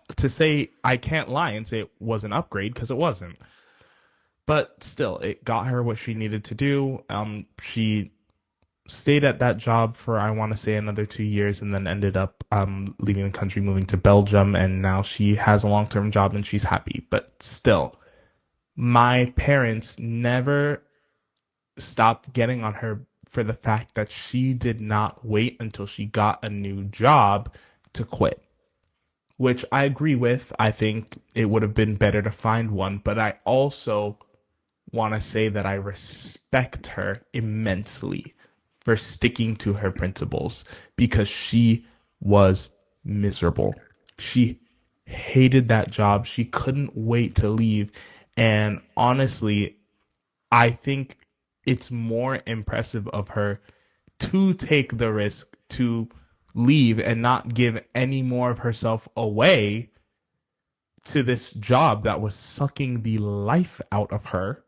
can't lie and say it was an upgrade because it wasn't. But still, it got her what she needed to do. She stayed at that job for, I want to say, another 2 years, and then ended up leaving the country, moving to Belgium, and now she has a long-term job and she's happy. But still, my parents never stopped getting on her for the fact that she did not wait until she got a new job to quit. Which I agree with. I think it would have been better to find one, but I also want to say that I respect her immensely for sticking to her principles because she was miserable. She hated that job. She couldn't wait to leave. And honestly, I think it's more impressive of her to take the risk to leave and not give any more of herself away to this job that was sucking the life out of her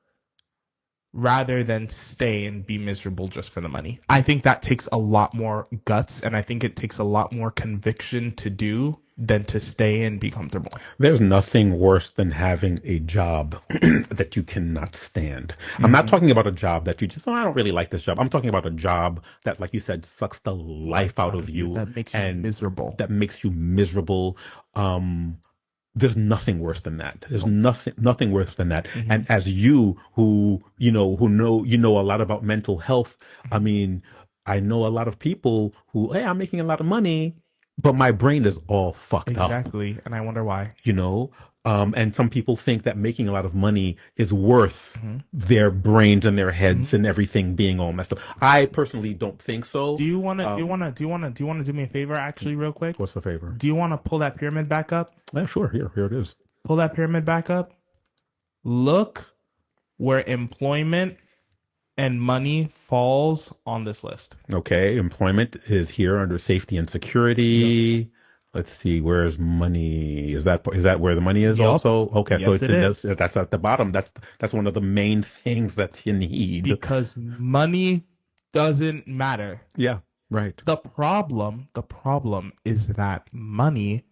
rather than stay and be miserable just for the money. I think that takes a lot more guts, and I think it takes a lot more conviction to do than to stay and be comfortable. There's nothing worse than having a job that you cannot stand. I'm not talking about a job that you just, I don't really like this job. I'm talking about a job that, like you said, sucks the life out of you. That makes you miserable. That makes you miserable. There's nothing worse than that. There's nothing worse than that. Mm-hmm. And as you who know a lot about mental health, I mean, I know a lot of people who, hey, I'm making a lot of money, but my brain is all fucked up. Exactly. And I wonder why. And some people think that making a lot of money is worth their brains and their heads and everything being all messed up. I personally don't think so. Do you want to do me a favor actually real quick? What's the favor? Do you want to pull that pyramid back up? Yeah, sure. Here it is. Pull that pyramid back up. Look where employment and money falls on this list. Okay, employment is here under safety and security. Yep. Let's see, where's money? Is that where the money is also? Okay, yes, so that's at the bottom. That's one of the main things that you need. Because money doesn't matter. Yeah, right. The problem is that money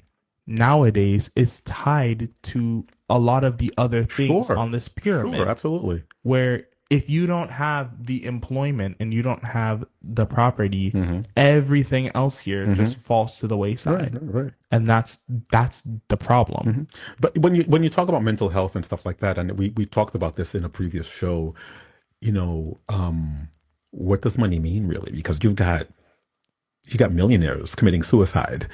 nowadays is tied to a lot of the other things on this pyramid. Sure, absolutely. Where if you don't have the employment and you don't have the property, everything else here just falls to the wayside. Right. And that's the problem. But when you talk about mental health and stuff like that, and we talked about this in a previous show, what does money mean really? Because you got millionaires committing suicide.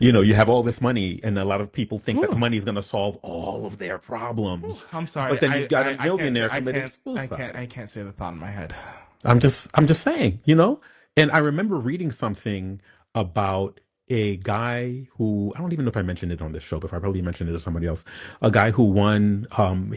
You have all this money, and a lot of people think that money is going to solve all of their problems. I'm sorry, but then you got a millionaire committing suicide. I can't say the thought in my head. I'm just saying, And I remember reading something about a guy who, I don't even know if I mentioned it on this show, but I probably mentioned it to somebody else. A guy who won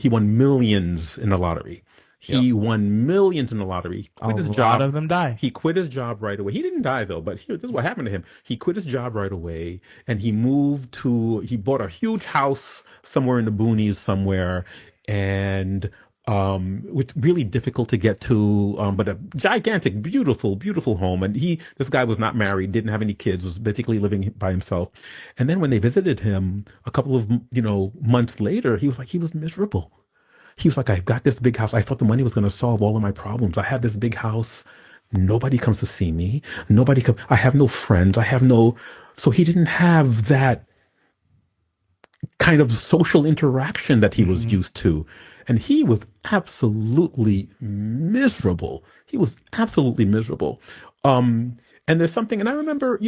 millions in the lottery. He won millions in the lottery. Quit his job. A lot of them die. He quit his job right away. He didn't die though, but this is what happened to him. He quit his job right away, and he bought a huge house somewhere in the boonies somewhere, and Which really difficult to get to, but a gigantic, beautiful home. And this guy was not married, didn't have any kids, was basically living by himself. And then when they visited him a couple of, months later, he was miserable. He was like, I've got this big house. I thought the money was going to solve all of my problems. I have this big house. Nobody comes to see me. I have no friends. So he didn't have that kind of social interaction that he was used to. And he was absolutely miserable. And there's something, and I remember,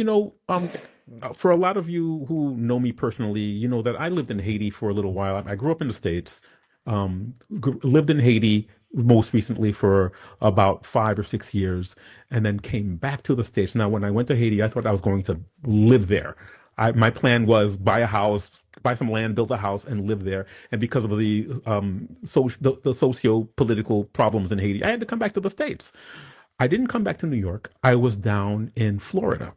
for a lot of you who know me personally, you know that I lived in Haiti for a little while. I grew up in the States, lived in Haiti most recently for about 5 or 6 years, and then came back to the States. Now, when I went to Haiti, I thought I was going to live there. My plan was buy a house, buy some land, build a house, and live there. And because of the socio-political problems in Haiti, I had to come back to the States. I didn't come back to New York. I was down in Florida.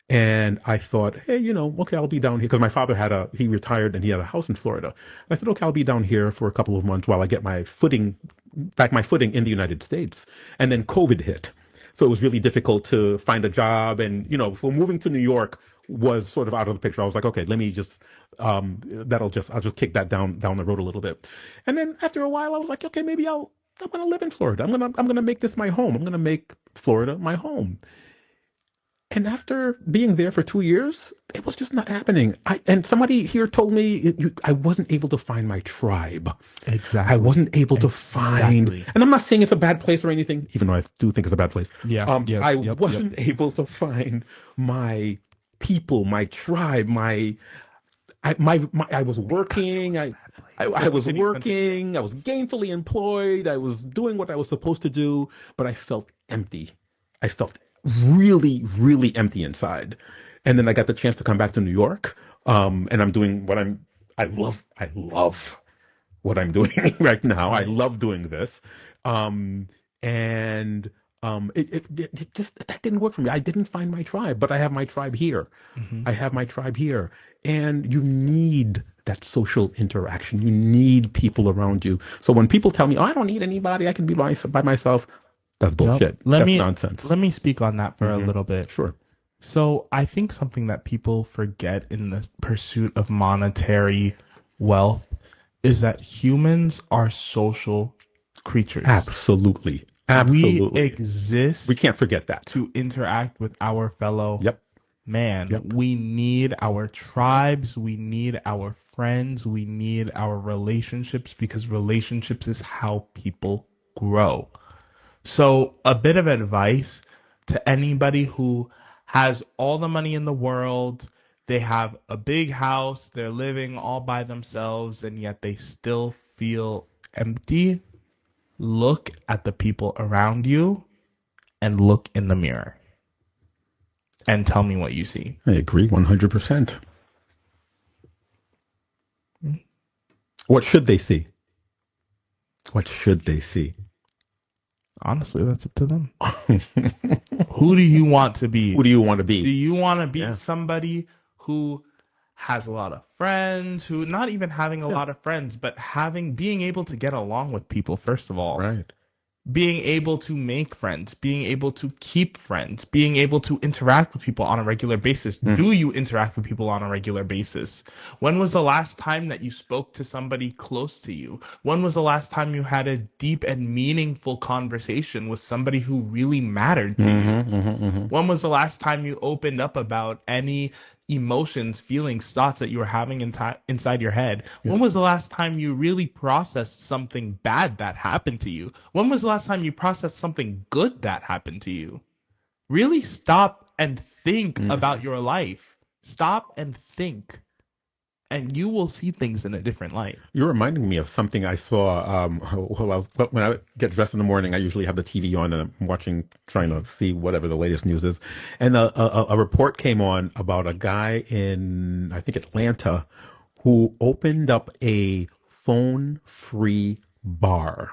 And I thought, hey, okay, I'll be down here. Because my father he retired and he had a house in Florida. I said, okay, I'll be down here for a couple of months while I get my footing in the United States. And then COVID hit. So it was really difficult to find a job. And, for moving to New York was sort of out of the picture. I was like, okay, let me just, I'll just kick that down the road a little bit. And then after a while, I was like, okay, maybe I'm going to live in Florida. I'm going to make this my home. I'm going to make Florida my home. And after being there for 2 years, it was just not happening. And somebody here told me I wasn't able to find my tribe. Exactly. I wasn't able to find, and I'm not saying it's a bad place or anything, even though I do think it's a bad place. I wasn't able to find my people, my tribe, I was working. I was working. I was gainfully employed. I was doing what I was supposed to do, but I felt empty. I felt really, really empty inside. And then I got the chance to come back to New York. And I'm doing what I love what I'm doing right now. I love doing this. It just, that didn't work for me. I didn't find my tribe, but I have my tribe here. I have my tribe here. And you need that social interaction. You need people around you. So when people tell me, I don't need anybody, I can be by myself, that's bullshit. That's nonsense. Let me speak on that for a little bit. Sure. So I think something that people forget in the pursuit of monetary wealth is that humans are social creatures. Absolutely. We exist. We can't forget that. To interact with our fellow man. We need our tribes. We need our friends. We need our relationships, because relationships is how people grow. So a bit of advice to anybody who has all the money in the world, they have a big house, they're living all by themselves, and yet they still feel empty. Look at the people around you and look in the mirror and tell me what you see. I agree 100%. What should they see? What should they see? Honestly, that's up to them. Who do you want to be? Who do you want to be? Do you want to be somebody who has a lot of friends, who not even having a lot of friends, but being able to get along with people, first of all. Right. Being able to make friends, being able to keep friends, being able to interact with people on a regular basis. Do you interact with people on a regular basis? When was the last time that you spoke to somebody close to you? When was the last time you had a deep and meaningful conversation with somebody who really mattered to you? When was the last time you opened up about any emotions, feelings, thoughts that you were having inside your head? When was the last time you really processed something bad that happened to you? When was the last time you processed something good that happened to you? Really stop and think about your life. Stop and think, and you will see things in a different light. You're reminding me of something I saw when I get dressed in the morning. I usually have the TV on and I'm trying to see whatever the latest news is. And a report came on about a guy in, I think, Atlanta, who opened up a phone-free bar.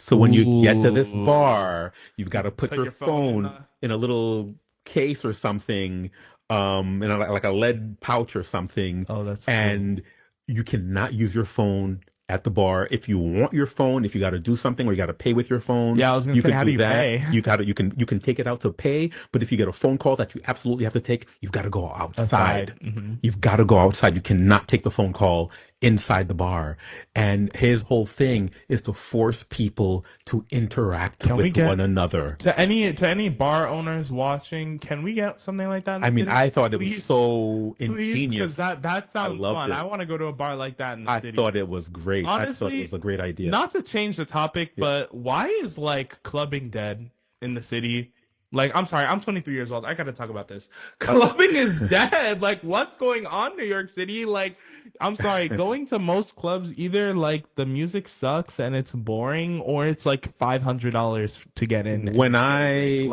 So when you get to this bar, you've got to put your phone in a little case or something, in like a lead pouch or something. Oh, that's and cool. You cannot use your phone at the bar. If you want your phone, if you got to do something or you got to pay with your phone, yeah, I was gonna say, how do you pay? You can take it out to pay. But if you get a phone call that you absolutely have to take, you've got to go outside. Mm-hmm. You've got to go outside. You cannot take the phone call inside the bar. And his whole thing is to force people to interact with one another. To any bar owners watching, can we get something like that? I mean, I thought it was so ingenious. Because that sounds fun. I want to go to a bar like that in the city. I thought it was great. Honestly, I thought it was a great idea. Not to change the topic, but why is like clubbing dead in the city? Like, I'm sorry, I'm 23 years old. I gotta talk about this. Clubbing is dead. Like, what's going on in New York City? Like, I'm sorry, going to most clubs, either like the music sucks and it's boring, or it's like $500 to get in. When I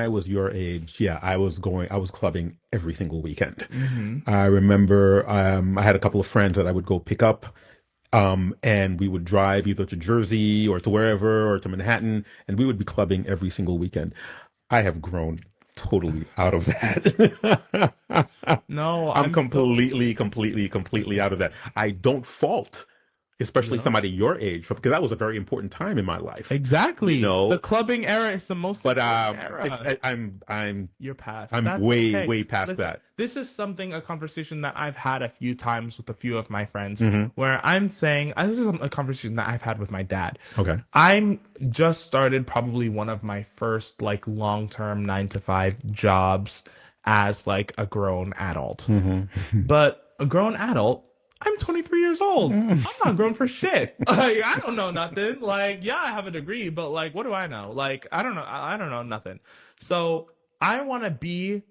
was your age, I was clubbing every single weekend. Mm-hmm. I remember I had a couple of friends that I would go pick up. And we would drive either to Jersey or to wherever or to Manhattan, and we would be clubbing every single weekend. I have grown totally out of that. No, I'm completely out of that. I don't fault, especially somebody your age, because that was a very important time in my life. Exactly. You know, the clubbing era is the most important era. You're past. I'm way past that. This is a conversation that I've had a few times with a few of my friends, mm-hmm. where I'm saying, this is a conversation that I've had with my dad. Okay. I'm just started probably one of my first like long-term 9-to-5 jobs as like a grown adult. Mm-hmm. But a grown adult, I'm 23 years old. I'm not grown for shit. Like, I don't know nothing. Like, yeah, I have a degree, but like, what do I know? Like, I don't know nothing. So I want to be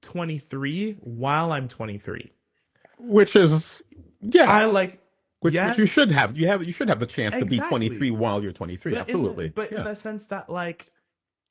23 while I'm 23. Which is, which you should have. You should have the chance to be 23 while you're 23. Absolutely. In the sense that, like,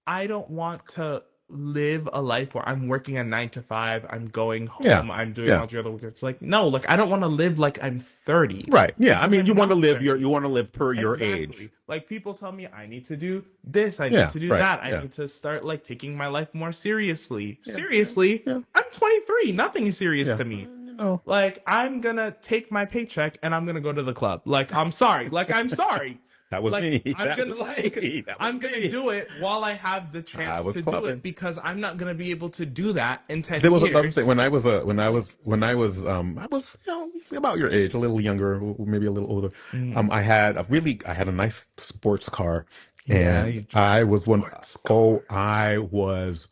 I don't want to live a life where I'm working a 9-to-5, I'm going home, I'm doing all the other work. It's like, no, like, I don't want to live like I'm 30. Right. Yeah. I mean, you want to live per your age. Like, people tell me I need to do this, I need to do that, I need to start like taking my life more seriously. Seriously, I'm 23. Nothing is serious to me. No. Like, I'm gonna take my paycheck and I'm gonna go to the club. Like, I'm sorry. I'm sorry. That was me. I'm gonna do it while I have the chance to do it, because I'm not gonna be able to do that in 10 years. There was another thing when I was about your age, a little younger, maybe a little older. I had a nice sports car, and I was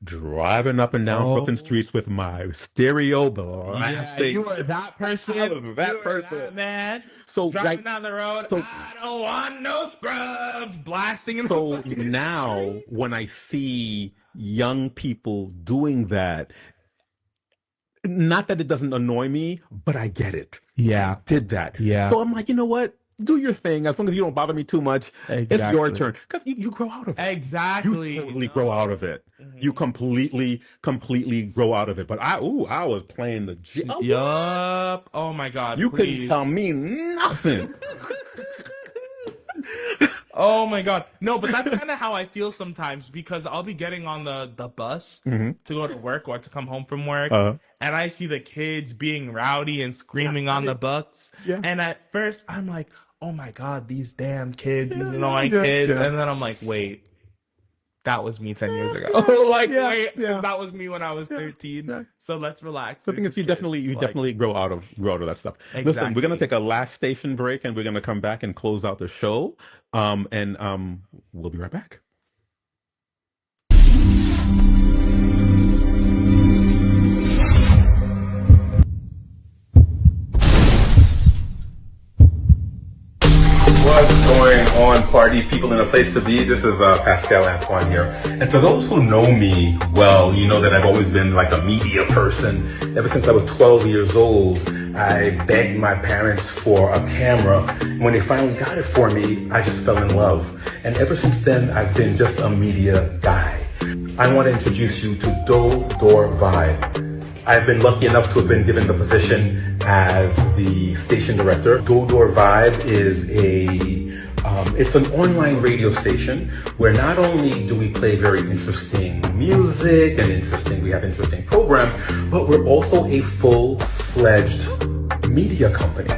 driving up and down Brooklyn streets with my stereo blasting. You were that person. I was that person. That man. So driving down the road. I don't want no scrubs. Blasting. So now, when I see young people doing that, not that it doesn't annoy me, but I get it. Yeah. I did that. Yeah. So I'm like, you know what? Do your thing. As long as you don't bother me too much, It's your turn. Because you grow out of it. Exactly. You totally grow out of it. Mm-hmm. You completely grow out of it. But I was playing the Yup. Oh my God. You couldn't tell me nothing. Oh my God. No, but that's kind of how I feel sometimes, because I'll be getting on the bus to go to work or to come home from work, and I see the kids being rowdy and screaming on the bus. Yeah. And at first I'm like, oh my God, these damn kids, these annoying kids. Yeah. And then I'm like, wait, that was me 10 years ago. That was me when I was 13. Yeah. So let's relax. The thing is, you definitely grow out of that stuff. Exactly. Listen, we're gonna take a last station break, and we're gonna come back and close out the show. We'll be right back. What's going on, party people in a place to be? This is Pascal Antoine here. And for those who know me well, you know that I've always been like a media person. Ever since I was 12 years old, I begged my parents for a camera. When they finally got it for me, I just fell in love. And ever since then, I've been just a media guy. I want to introduce you to Do-Door Vibe. I've been lucky enough to have been given the position as the station director. Do-Door Vibe is it's an online radio station where not only do we play very interesting music and we have interesting programs, but we're also a full-fledged media company.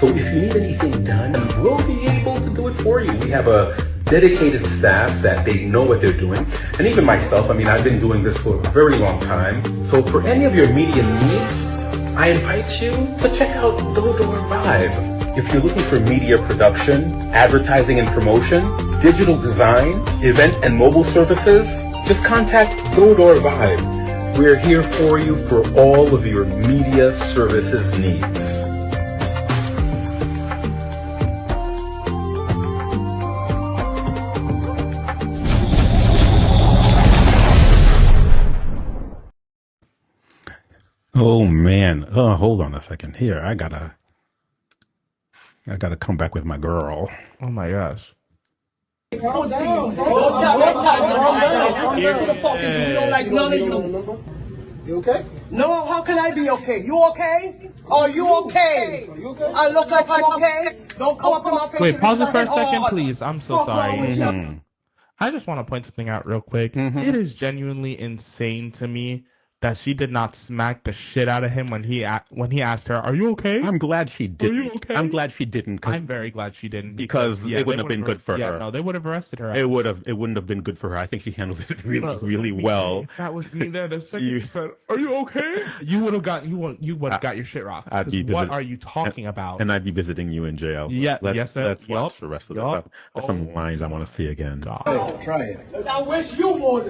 So if you need anything done, we'll be able to do it for you. We have a dedicated staff that they know what they're doing. And even myself, I mean, I've been doing this for a very long time. So for any of your media needs, I invite you to check out Dodor Vibe. If you're looking for media production, advertising and promotion, digital design, event and mobile services, just contact Dodor Vibe. We're here for you for all of your media services needs. Oh man. Oh, hold on a second. Here, I gotta come back with my girl. Oh my gosh. Calm down. Who the fuck is you? We don't like none of you. You okay? No, how can I be okay? You okay? Are you okay? I look like I'm okay? Don't come up in my face. Wait, pause it for a second, please. I'm so sorry. Mm-hmm. I just want to point something out real quick. Mm-hmm. It is genuinely insane to me that she did not smack the shit out of him when he asked her, "Are you okay?" I'm glad she didn't. Are you okay? I'm glad she didn't. I'm very glad she didn't because it wouldn't have been good for her. No, they would have arrested her. It wouldn't have been good for her. I think she handled it really well. If that was me there, the second you said, "Are you okay?" You would have got your shit rocked. What are you talking about? And I'd be visiting you in jail. Yeah, let's watch the rest of this. There's some lines I want to see again. Try it. I wish you would.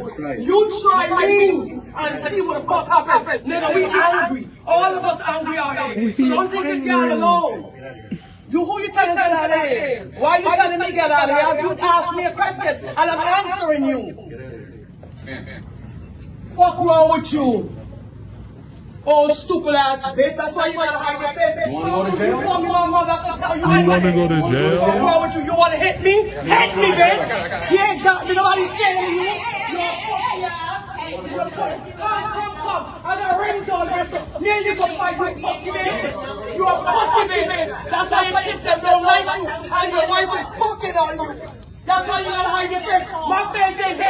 You try me and see what the fuck happened. Nigga, we angry. All of us angry out here. So don't think this guy alone. Who you telling to get out of here? Why you telling me get out of here? You asked me a question and I'm answering you. Fuck wrong with you? Oh, stupid ass bitch. That's why you gotta hide your face. You wanna go to jail? You want to go to jail? What's wrong with you? You wanna hit me? Hit me, bitch. You ain't got me. Nobody's scared of you. You're a pussy ass. Come. I got rings on this. Yeah, you go fight, you pussy bitch. You're a pussy bitch. That's why your kids that don't like you and your wife is fucking on you. That's why you gotta hide your face. My face ain't here.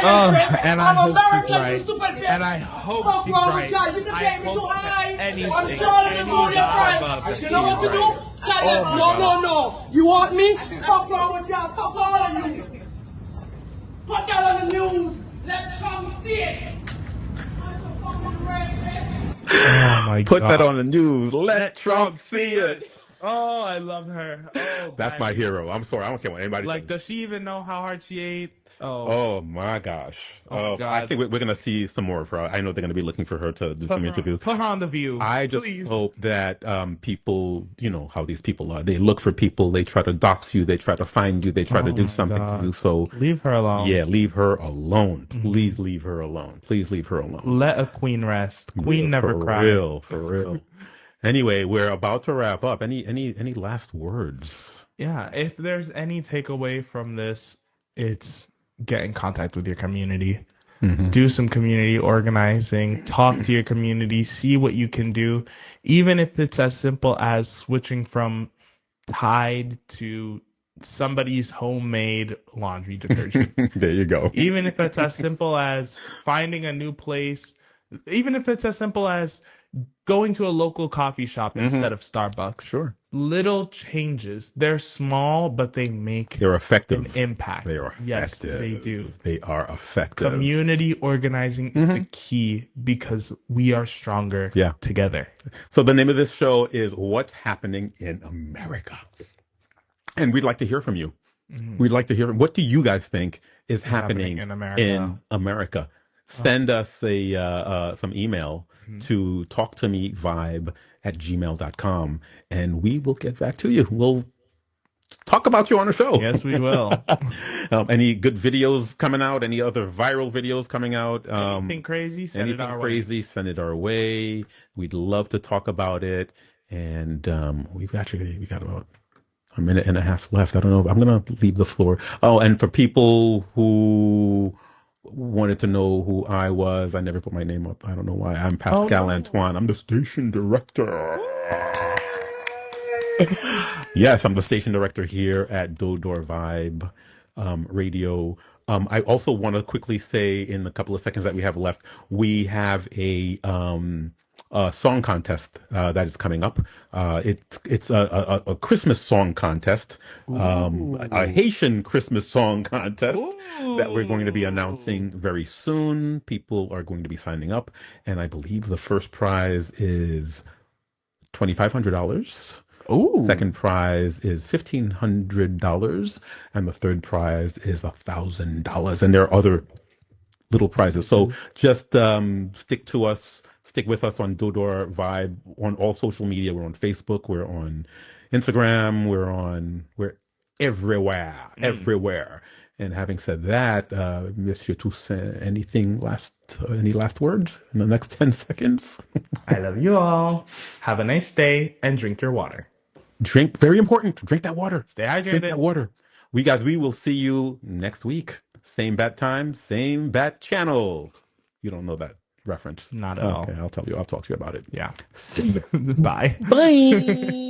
And I hope she's right. And I hope she's right. You can take me too high. Anything. I'm sure this is all your friends. You know what to do? No. You want me? Fuck wrong with y'all. Fuck all of you. Put that on the news. Let Trump see it. Oh my Put God. that on the news. Let Trump see it. Oh, I love her. Oh, that's my hero. I'm sorry. I don't care what anybody says. Does she even know how hard she ate? Oh my gosh. Oh, God. I think we're going to see some more of her. I know they're going to be looking for her to do some interviews. Put her on The View. I just please. hope that people, you know how these people are. They look for people. They try to dox you. They try to find you. They try to do something to you. So leave her alone. Yeah, leave her alone. Please leave her alone. Please leave her alone. Let a queen rest. Queen never cries. For real. Anyway, we're about to wrap up. Any last words? Yeah, if there's any takeaway from this, it's get in contact with your community. Mm-hmm. Do some community organizing. Talk to your community. See what you can do. Even if it's as simple as switching from Tide to somebody's homemade laundry detergent. There you go. Even if it's as simple as finding a new place. Even if it's as simple as going to a local coffee shop instead of Starbucks. Sure. Little changes. They're small, but they're effective. An impact. They are effective. Yes, they do. They are effective. Community organizing is the key because we are stronger together. So the name of this show is What's Happening in America. And we'd like to hear from you. Mm-hmm. We'd like to hear, what do you guys think is happening in America? Send us some email to talktomevibe@gmail.com, and we will get back to you. We'll talk about you on the show. Yes, we will. Any good videos coming out? Any other viral videos coming out? Anything crazy? Send it our way. Send it our way. We'd love to talk about it. And we got about a minute and a half left. I don't know. I'm going to leave the floor. Oh, and for people who wanted to know who I was, I never put my name up. I don't know why. I'm Pascal Antoine. I'm the station director. Yes, I'm the station director here at Dodor Vibe Radio. I also want to quickly say, in the couple of seconds that we have left, we have a song contest that is coming up. It's a Christmas song contest, a Haitian Christmas song contest that we're going to be announcing very soon. People are going to be signing up, and I believe the first prize is $2,500. Second prize is $1,500, and the third prize is $1,000. And there are other little prizes. So just stick with us on Dodor Vibe on all social media. We're on Facebook, we're on Instagram, we're everywhere. And having said that, Monsieur Toussaint, any last words in the next 10 seconds? I love you all. Have a nice day and drink your water. Very important. Drink that water. Stay hydrated. Drink that water. We will see you next week. Same bat time, same bat channel. You don't know that reference? Not at all. Okay, I'll tell you. I'll talk to you about it. Yeah. Bye. Bye.